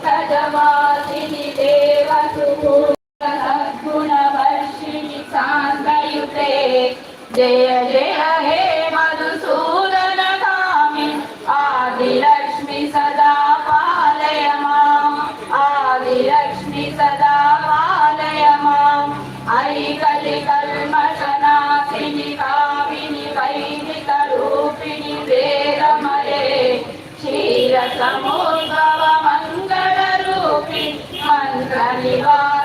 पंकजवासिनि देवसुगुणवर्षिणि शान्तयुते जय जय हे मधुसूदन कामिनि आदिलक्ष्मी सदा पालय माम् आदिलक्ष्मी सदा पालय माम् अयि कलिकल्मषनाशिनि कामिनि वैदिकरूपिणि वेदमये क्षीरसमुद्भव मङ्गलरूपिणि मन्त्रनिवासिनि